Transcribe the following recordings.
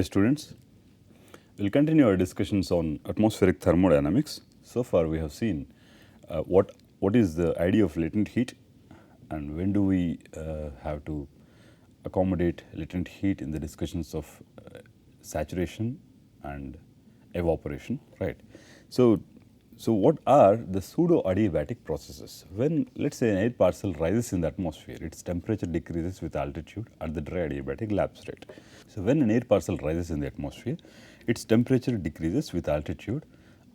dear students, we will continue our discussions on atmospheric thermodynamics. So far we have seen what is the idea of latent heat and when do we have to accommodate latent heat in the discussions of saturation and evaporation, right. So what are the pseudo-adiabatic processes? When let us say an air parcel rises in the atmosphere, its temperature decreases with altitude at the dry adiabatic lapse rate. So when an air parcel rises in the atmosphere, its temperature decreases with altitude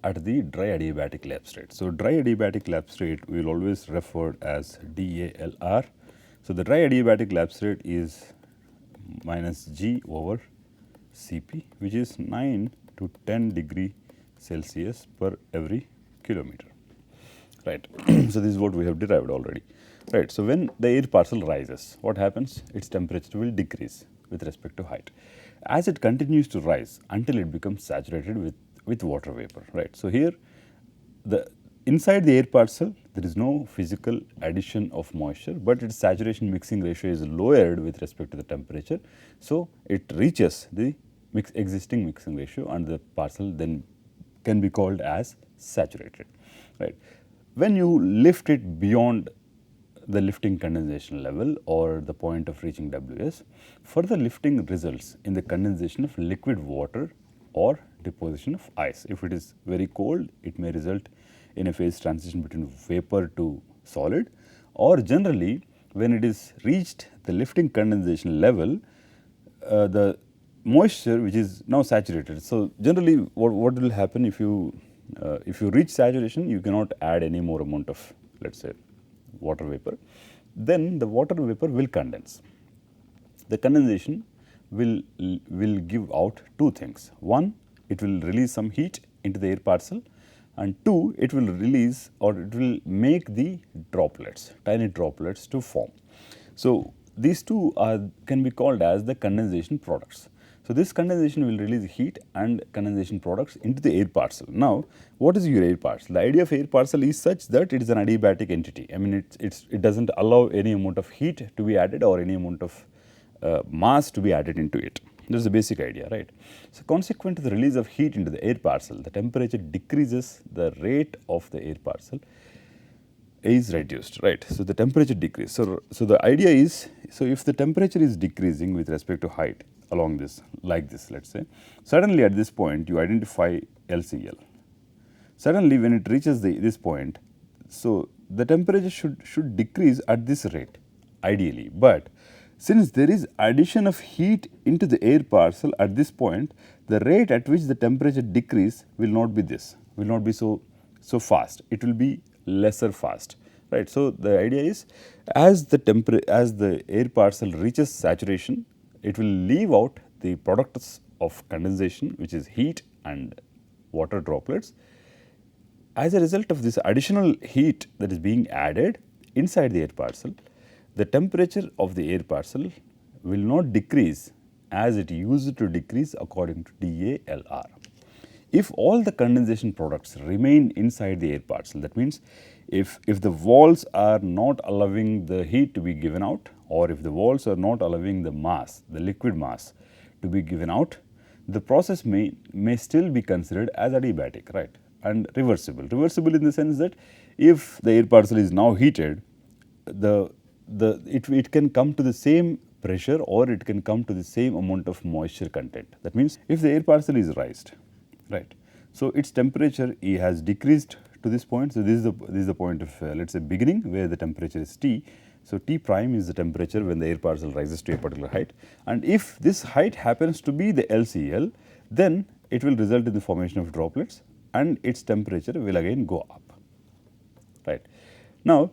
at the dry adiabatic lapse rate. So dry adiabatic lapse rate we will always refer as DALR. So the dry adiabatic lapse rate is minus G over Cp, which is 9 to 10 degree Celsius per every kilometer, right. So this is what we have derived already, right. So when the air parcel rises, what happens? Its temperature will decrease with respect to height as it continues to rise until it becomes saturated with water vapor, right. So here the inside the air parcel there is no physical addition of moisture, but its saturation mixing ratio is lowered with respect to the temperature. So it reaches the existing mixing ratio and the parcel then can be called as saturated, right. When you lift it beyond the lifting condensation level or the point of reaching Ws, further lifting results in the condensation of liquid water or deposition of ice. If it is very cold, it may result in a phase transition between vapor to solid, or generally when it is reached the lifting condensation level, the moisture which is now saturated. So generally what will happen if you reach saturation, you cannot add any more amount of, let us say, water vapor, then the water vapor will condense. The condensation will give out two things. One, it will release some heat into the air parcel, and two, it will release or it will make the droplets, tiny droplets to form. So these two can be called as the condensation products. So this condensation will release heat and condensation products into the air parcel. Now, what is your air parcel? The idea of air parcel is such that it is an adiabatic entity. I mean, it does not allow any amount of heat to be added or any amount of mass to be added into it. That is the basic idea, right. So consequent to the release of heat into the air parcel, the temperature decreases, the rate of the air parcel is reduced, right. So the temperature decreases. So the idea is, so if the temperature is decreasing with respect to height along this, like this, let us say, suddenly at this point you identify LCL. Suddenly when it reaches this point, so the temperature should decrease at this rate ideally, but since there is addition of heat into the air parcel at this point, the rate at which the temperature decrease will not be this, will not be so fast, it will be lesser fast, right. So the idea is as the air parcel reaches saturation, it will leave out the products of condensation, which is heat and water droplets. As a result of this additional heat that is being added inside the air parcel, the temperature of the air parcel will not decrease as it used to decrease according to DALR. If all the condensation products remain inside the air parcel, that means if the walls are not allowing the heat to be given out, or if the walls are not allowing the mass, the liquid mass to be given out, the process may still be considered as adiabatic, right, and reversible. Reversible in the sense that if the air parcel is now heated, it can come to the same pressure or it can come to the same amount of moisture content. That means if the air parcel is raised, right, so its temperature has decreased to this point. So this is the point of let us say beginning where the temperature is T. So T prime is the temperature when the air parcel rises to a particular height, and if this height happens to be the LCL, then it will result in the formation of droplets and its temperature will again go up, right. Now,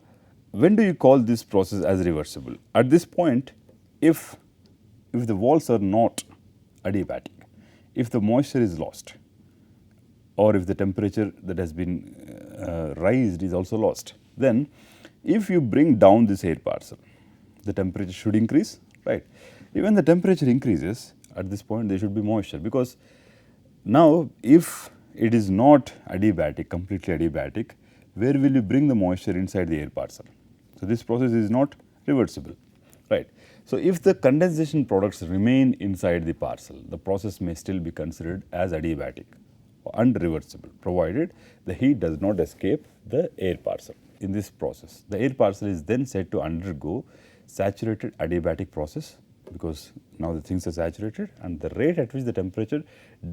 when do you call this process as reversible? At this point, if the walls are not adiabatic, if the moisture is lost, or if the temperature that has been raised is also lost, then if you bring down this air parcel, the temperature should increase, right. When the temperature increases, at this point there should be moisture, because now if it is not adiabatic, completely adiabatic, where will you bring the moisture inside the air parcel? So this process is not reversible, right. So, if the condensation products remain inside the parcel, the process may still be considered as adiabatic and reversible, provided the heat does not escape the air parcel. In this process, the air parcel is then said to undergo saturated adiabatic process, because now the things are saturated, and the rate at which the temperature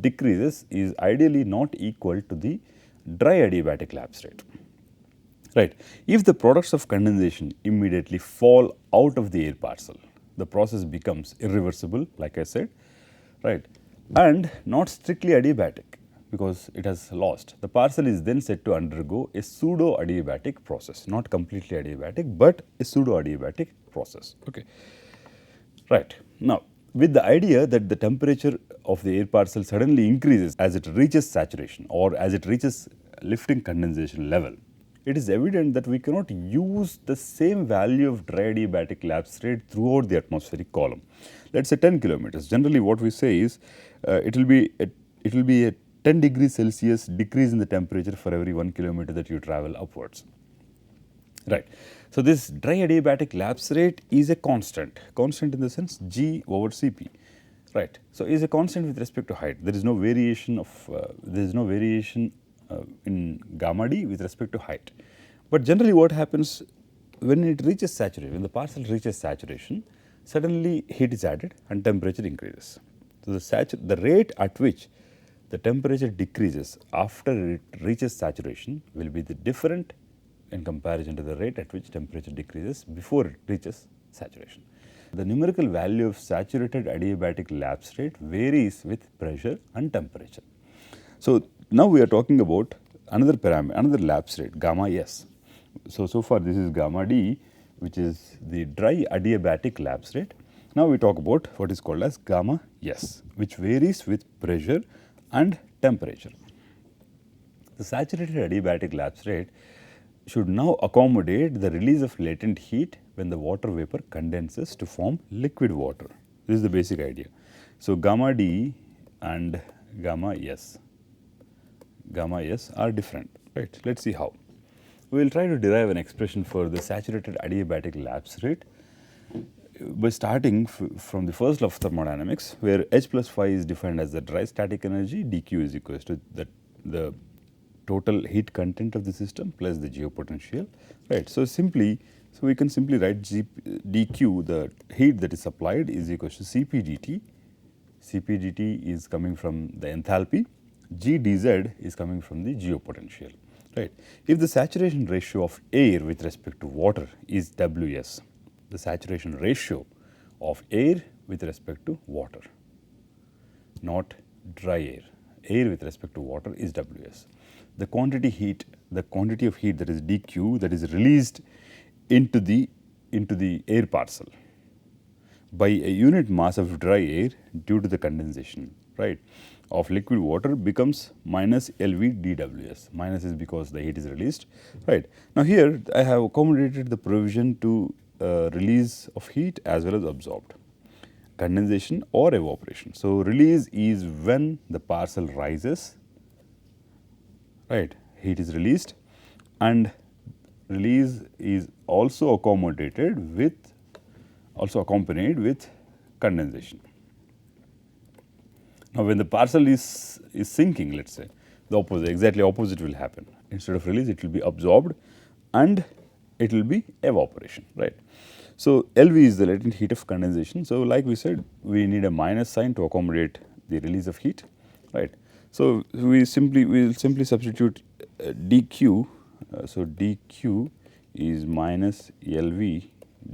decreases is ideally not equal to the dry adiabatic lapse rate. Right. If the products of condensation immediately fall out of the air parcel, the process becomes irreversible, like I said, right, and not strictly adiabatic, because it has lost. The parcel is then said to undergo a pseudo-adiabatic process, not completely adiabatic, but a pseudo-adiabatic process. Okay. Right. Now, with the idea that the temperature of the air parcel suddenly increases as it reaches saturation or as it reaches lifting condensation level, it is evident that we cannot use the same value of dry adiabatic lapse rate throughout the atmospheric column. Let us say 10 kilometers. Generally, what we say is it will be a 10 degrees Celsius decrease in the temperature for every 1 kilometer that you travel upwards. Right. So, this dry adiabatic lapse rate is a constant in the sense G over Cp, right. So, is a constant with respect to height. There is no variation in gamma d with respect to height. But generally what happens when it reaches saturation, when the parcel reaches saturation, suddenly heat is added and temperature increases. So, the rate at which the temperature decreases after it reaches saturation will be the different in comparison to the rate at which temperature decreases before it reaches saturation. The numerical value of saturated adiabatic lapse rate varies with pressure and temperature. So, now we are talking about another parameter, another lapse rate, gamma S. So far this is gamma D, which is the dry adiabatic lapse rate. Now we talk about what is called as gamma S, which varies with pressure and temperature. The saturated adiabatic lapse rate should now accommodate the release of latent heat when the water vapor condenses to form liquid water. This is the basic idea. So, gamma D and gamma S are different, right. Let us see how. We will try to derive an expression for the saturated adiabatic lapse rate by starting from the first law of thermodynamics, where H plus phi is defined as the dry static energy, dQ is equal to the total heat content of the system plus the geopotential, right. So, we can simply write dQ, the heat that is supplied, is equal to Cp dt. Cp dt is coming from the enthalpy, G dz is coming from the geopotential, right. If the saturation ratio of air with respect to water is Ws, the saturation ratio of air with respect to water, not dry air with respect to water is Ws. The quantity of heat that is dQ that is released into the air parcel by a unit mass of dry air due to the condensation, right, of liquid water becomes minus LV dWs. Minus is because the heat is released, right. Now, here I have accommodated the provision to release of heat as well as absorbed, condensation or evaporation. So, release is when the parcel rises, right, heat is released, and release is also accompanied with condensation. Now, when the parcel is sinking, let us say, exactly opposite will happen. Instead of release, it will be absorbed and it will be evaporation, right. So, LV is the latent heat of condensation. So, like we said, we need a minus sign to accommodate the release of heat, right. So, we will simply substitute dQ. So, dQ is minus LV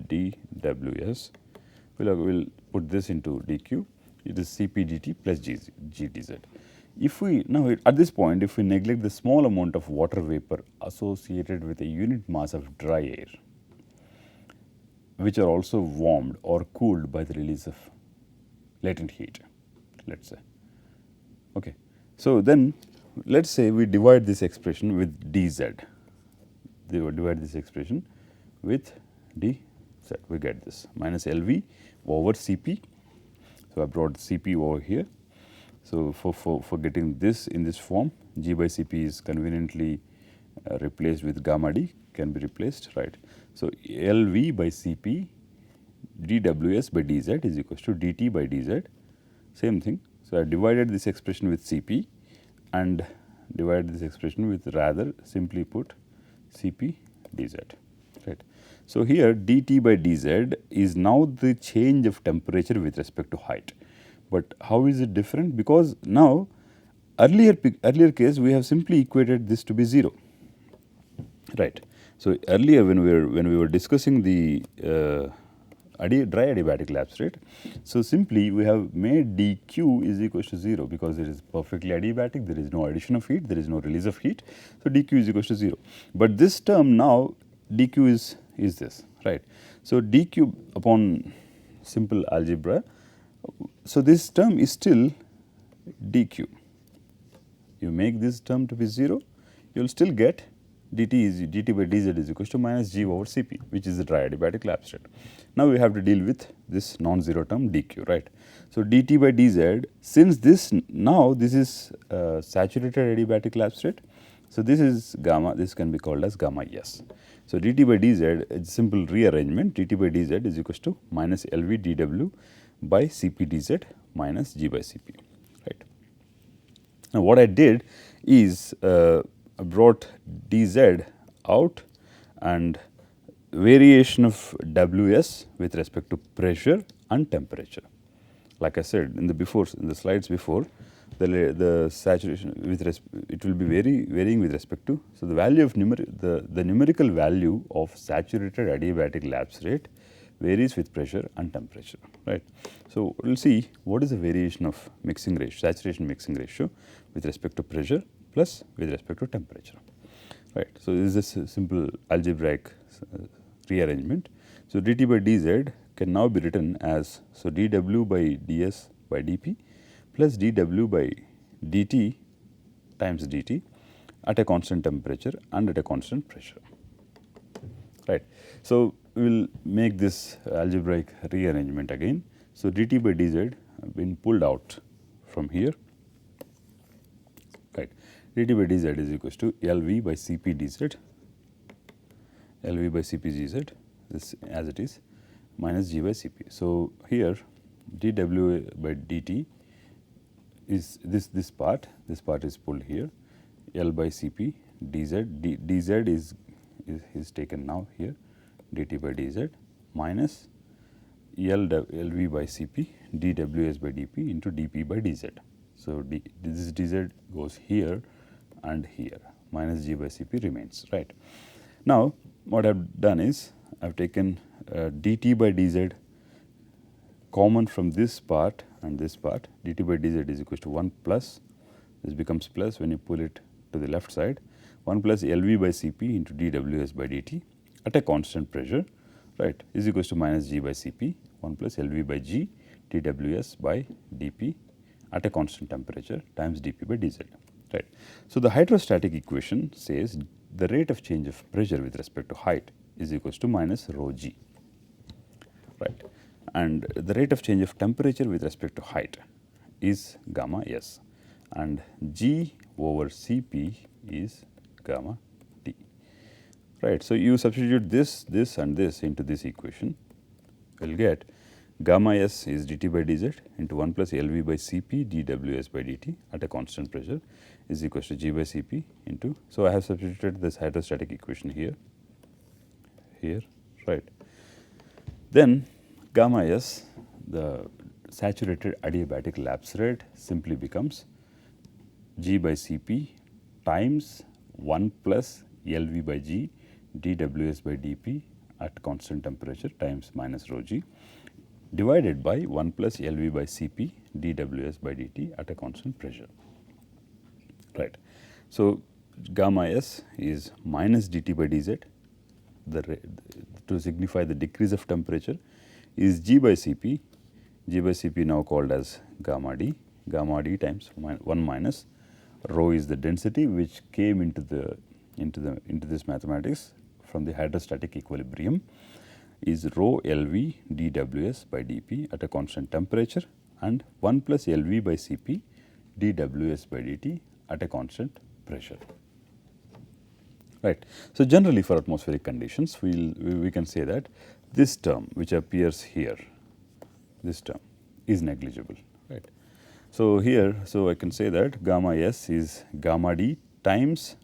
dWs. We will put this into dQ. It is Cp dt plus G dz. If we now at this point, if we neglect the small amount of water vapor associated with a unit mass of dry air, which are also warmed or cooled by the release of latent heat, let us say. Okay. So, then let us say we divide this expression with dz. They will divide this expression with dz. We get this minus LV over Cp. So, I brought Cp over here. So, for getting this in this form, G by Cp is conveniently replaced with gamma d, can be replaced, right. So, LV by Cp dWs by dz is equals to dt by dz, same thing. So, I divided this expression with Cp and divided this expression with, rather simply put, Cp dz, right. So, here dt by dz is now the change of temperature with respect to height, but how is it different? Because now earlier case we have simply equated this to be 0, right. So, earlier when we were discussing the dry adiabatic lapse rate, so simply we have made dq is equals to 0 because it is perfectly adiabatic, there is no addition of heat, there is no release of heat. So, dq is equals to 0, but this term now dq is this, right. So, dq upon simple algebra, so this term is still dq. You make this term to be 0, you will still get dt by dz is equals to minus g over Cp, which is the dry adiabatic lapse rate. Now, we have to deal with this non-zero term dq, right. So, dt by dz, since this now this is saturated adiabatic lapse rate. So, this is gamma, this can be called as gamma S. So, dt by dz is simple rearrangement, dt by dz is equals to minus Lv dw by Cp dz minus g by Cp, right. Now, what I did is I brought dz out and variation of Ws with respect to pressure and temperature. Like I said in the slides before, the saturation with it will be varying with respect to. So, the value of the numerical value of saturated adiabatic lapse rate varies with pressure and temperature, right. So, we will see what is the variation of mixing ratio, saturation mixing ratio with respect to pressure plus with respect to temperature, right. So, this is a simple algebraic rearrangement. So, dt by dz can now be written as, so dw by ds by dp plus dw by dt times dt at a constant temperature and at a constant pressure, right. So, we will make this algebraic rearrangement again. So, dt by dz have been pulled out from here, right. dt by dz is equals to Lv by Cp dz, Lv by Cp dz, this as it is, minus g by Cp. So, here dw by dt is this part is pulled here, L by Cp dz, dz is taken now here, dt by dz minus Lv by Cp dws by dp into dp by dz. So, this dz goes here and here, minus g by Cp remains, right. Now, what I have done is I have taken dt by dz common from this part and this part, dt by dz is equals to 1 plus, this becomes plus when you pull it to the left side, 1 plus Lv by Cp into dws by dt at a constant pressure, right, is equals to minus g by Cp, 1 plus Lv by g dws by dp at a constant temperature times dp by dz, right. So, the hydrostatic equation says the rate of change of pressure with respect to height is equals to minus rho g, right, and the rate of change of temperature with respect to height is gamma S, and g over Cp is gamma T, right. So, you substitute this and this into this equation, you will get gamma S is dt by dz into 1 plus Lv by Cp dws by dt at a constant pressure is equals to g by Cp into. So, I have substituted this hydrostatic equation here, right. Then gamma S, the saturated adiabatic lapse rate, simply becomes g by Cp times 1 plus Lv by g dws by dp at constant temperature times minus rho g divided by 1 plus Lv by Cp dws by dt at a constant pressure, right. So, gamma S is minus dt by dz, to signify the decrease of temperature, is g by Cp now called as gamma d times 1 minus rho is the density which came into this mathematics from the hydrostatic equilibrium, is rho Lv dws by dp at a constant temperature and 1 plus Lv by Cp dws by dt at a constant pressure, right. So, generally for atmospheric conditions we can say that this term which appears here, this term is negligible, right. So, here, so I can say that gamma s is gamma d times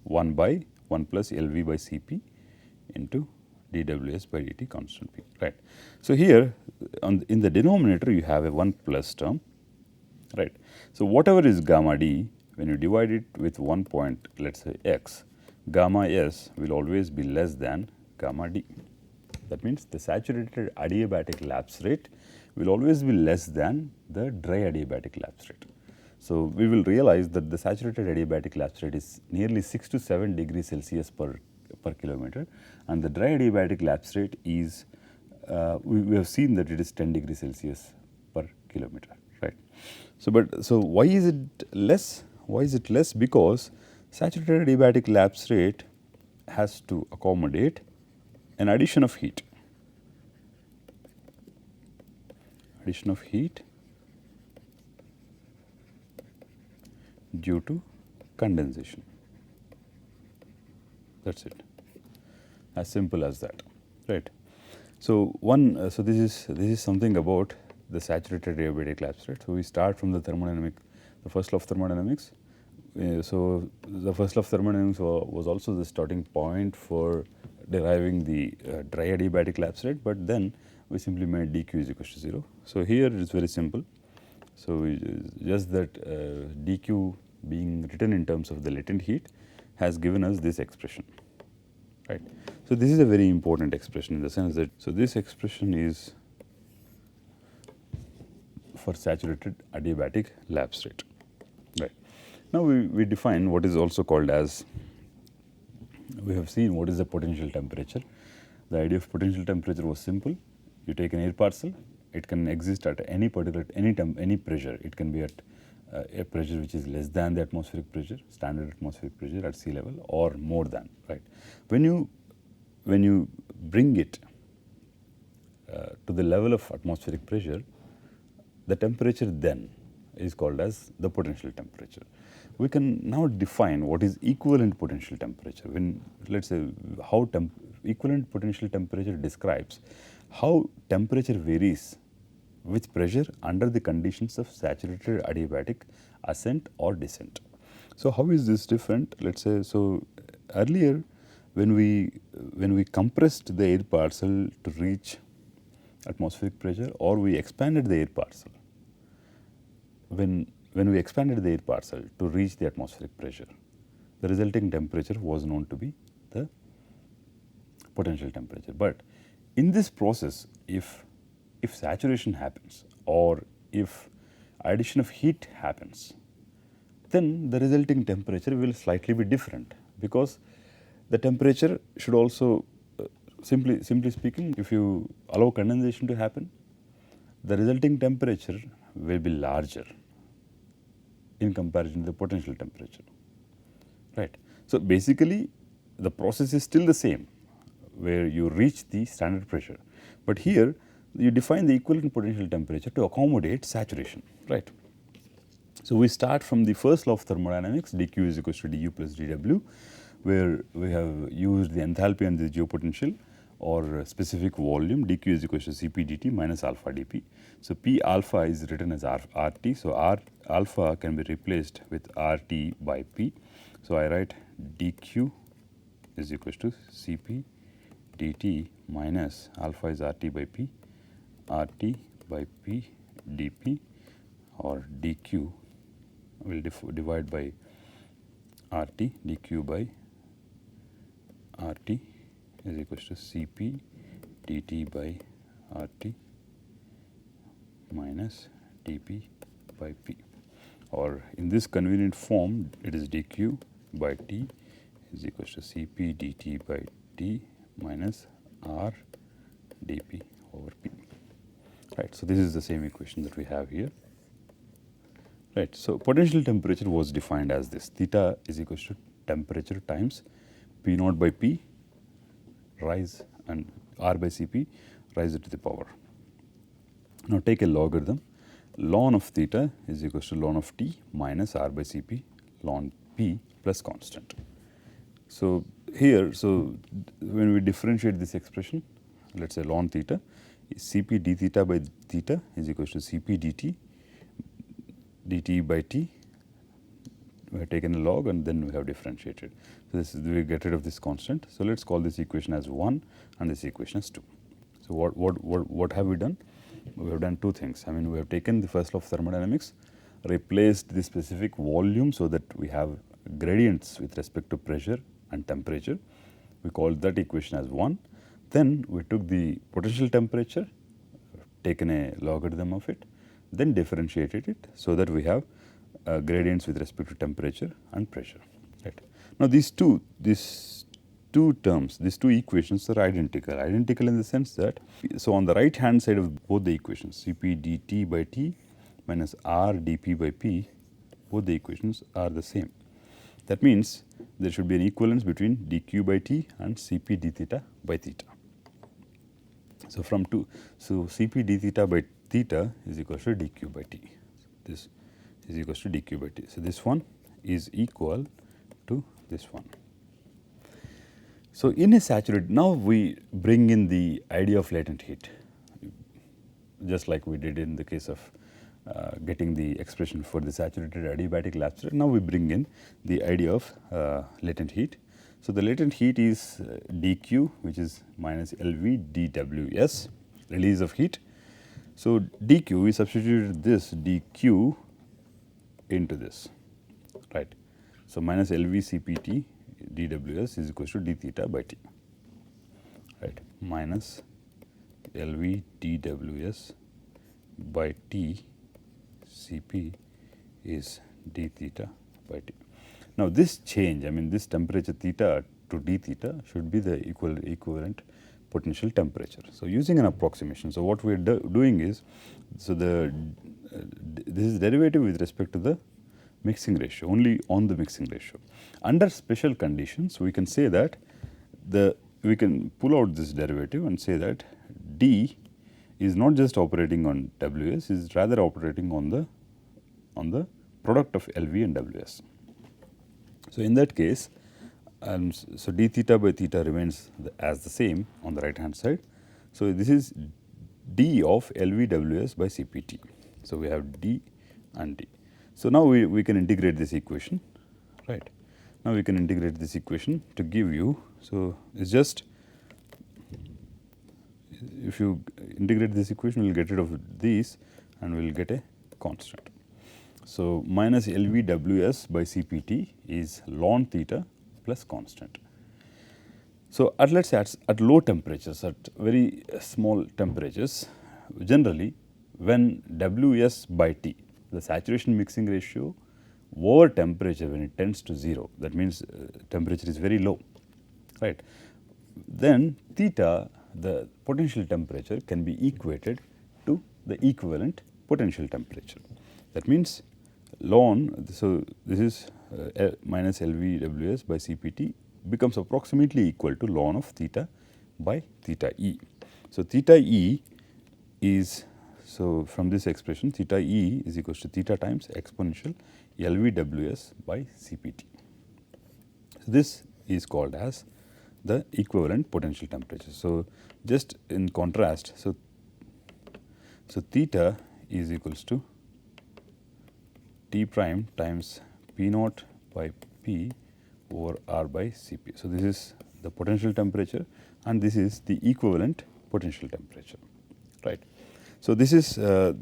1 by 1 plus LV by Cp into dWs by dt constant p, right. So, here in the denominator you have a 1 plus term, right. So, whatever is gamma d, when you divide it with one point, let us say x, gamma s will always be less than gamma d. That means, the saturated adiabatic lapse rate will always be less than the dry adiabatic lapse rate. So, we will realize that the saturated adiabatic lapse rate is nearly 6 to 7 degrees Celsius per kilometer, and the dry adiabatic lapse rate is we have seen that it is 10 degrees Celsius per kilometer, right. So, why is it less? Why is it less? Because saturated adiabatic lapse rate has to accommodate an addition of heat. Addition of heat due to condensation. That is it, as simple as that, right. So, so this is something about the saturated adiabatic lapse rate. So, we start from the first law of thermodynamics. So, the first law of thermodynamics was also the starting point for deriving the dry adiabatic lapse rate, but then we simply made dq is equal to 0. So, here it is very simple. So, just that dq being written in terms of the latent heat has given us this expression, right. So, this is a very important expression in the sense that, so this expression is for saturated adiabatic lapse rate, right. Now, we define what is also called as, we have seen what is the potential temperature. The idea of potential temperature was simple. You take an air parcel, it can exist at any particular, any pressure. It can be at a pressure which is less than the atmospheric pressure, standard atmospheric pressure at sea level, or more than, right. When you bring it to the level of atmospheric pressure, the temperature then is called as the potential temperature. We can now define what is equivalent potential temperature. When, let us say, how equivalent potential temperature describes how temperature varies with pressure under the conditions of saturated adiabatic ascent or descent. So, how is this different? Let us say, so earlier when we compressed the air parcel to reach atmospheric pressure, or we expanded the air parcel, when we expanded the air parcel to reach the atmospheric pressure, the resulting temperature was known to be the potential temperature. But in this process, if saturation happens or if addition of heat happens, then the resulting temperature will slightly be different, because the temperature should also simply speaking, if you allow condensation to happen, the resulting temperature will be larger in comparison to the potential temperature, right. So, basically the process is still the same, where you reach the standard pressure, but here you define the equivalent potential temperature to accommodate saturation, right. So, we start from the first law of thermodynamics, dq is equal to du plus dw, where we have used the enthalpy and the geopotential or specific volume, dq is equal to Cp dt minus alpha dp. So, P alpha is written as RT. So, R alpha can be replaced with RT by P. So, I write dq is equal to Cp dt minus alpha is RT by P, RT by P dP, or dq will divide by RT, dq by RT is equal to Cp dt by RT minus dP by P, or in this convenient form it is dq by T is equal to Cp dt by T minus R dP over P, right. So, this is the same equation that we have here, right. So, potential temperature was defined as this: theta is equal to temperature times P naught by P rise and R by Cp rise to the power. Now, take a logarithm. Ln of theta is equal to ln of T minus R by Cp ln P plus constant. So, here, so when we differentiate this expression, let us say ln theta, Cp d theta by theta is equals to Cp dt by t. We have taken a log and then we have differentiated. So, this is we get rid of this constant. So, let us call this equation as 1 and this equation as 2. So, what have we done? We have done two things. I mean, we have taken the first law of thermodynamics, replaced the specific volume so that we have gradients with respect to pressure and temperature. We called that equation as 1. Then we took the potential temperature, taken a logarithm of it, then differentiated it so that we have gradients with respect to temperature and pressure. Right. Now, these two terms, these two equations are identical in the sense that, so on the right hand side of both the equations, Cp dt by t minus R dp by p, both the equations are the same. That means, there should be an equivalence between dq by t and Cp d theta by theta. So, from 2, so Cp d theta by theta is equal to dq by t. This is equal to dq by t. So, this one is equal to this one. So, in a saturated, now we bring in the idea of latent heat, just like we did in the case of getting the expression for the saturated adiabatic lapse rate. Now, we bring in the idea of latent heat. So, the latent heat is dq, which is minus Lv dWs, release of heat. So, dq, we substituted this dq into this, right. So, minus Lv Cpt dWs is equal to d theta by t, right, minus Lv dWs by t Cp is d theta by t. Now, this change, I mean this temperature theta to d theta should be the equivalent potential temperature. So, using an approximation, so what we are doing is, so this is derivative with respect to the mixing ratio, only on the mixing ratio. Under special conditions, we can say that we can pull out this derivative and say that d is not just operating on Ws, is rather operating on the product of Lv and Ws. So, in that case, so d theta by theta remains as the same on the right hand side. So, this is d of Lv_Ws by Cpt. So, we have d and d. So, now we can integrate this equation, right. Now, we can integrate this equation to give you, so it is just, if you integrate this equation, we will get rid of these and we will get a constant. So, minus Lv_Ws by Cpt is ln theta plus constant. So, let us say at low temperatures, at very small temperatures, generally when Ws by T, the saturation mixing ratio over temperature when it tends to 0, that means temperature is very low, right. Then theta, the potential temperature, can be equated to the equivalent potential temperature. That means ln, so this is minus Lv_Ws by Cpt becomes approximately equal to ln of theta by theta e. So, theta e is, so from this expression theta e is equal to theta times exponential Lv_Ws by Cpt. So, this is called as the equivalent potential temperature. So, just in contrast, so theta is equals to T prime times P naught by P over R by Cp. So, this is the potential temperature and this is the equivalent potential temperature, right. So, this is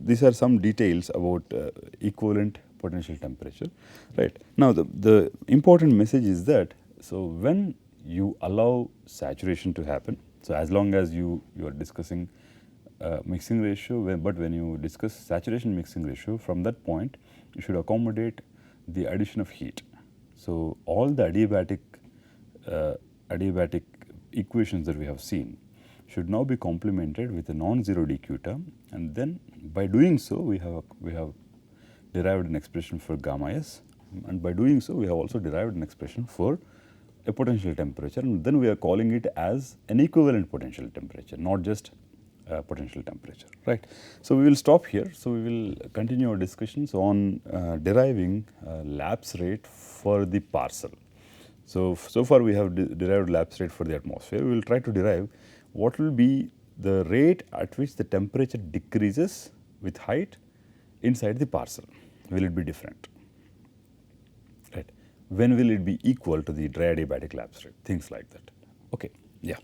these are some details about equivalent potential temperature, right. Now, the important message is that, so when you allow saturation to happen, so as long as you are discussing mixing ratio, but when you discuss saturation mixing ratio, from that point you should accommodate the addition of heat. So, all the adiabatic equations that we have seen should now be complemented with a non-zero dq term, and then by doing so we have derived an expression for gamma s, and by doing so we have also derived an expression for a potential temperature, and then we are calling it as an equivalent potential temperature, not just potential temperature, right. So, we will stop here. So, we will continue our discussions on deriving lapse rate for the parcel. So far we have derived lapse rate for the atmosphere. We will try to derive what will be the rate at which the temperature decreases with height inside the parcel. Will it be different? Right. When will it be equal to the dry adiabatic lapse rate? Things like that. Okay. Yeah.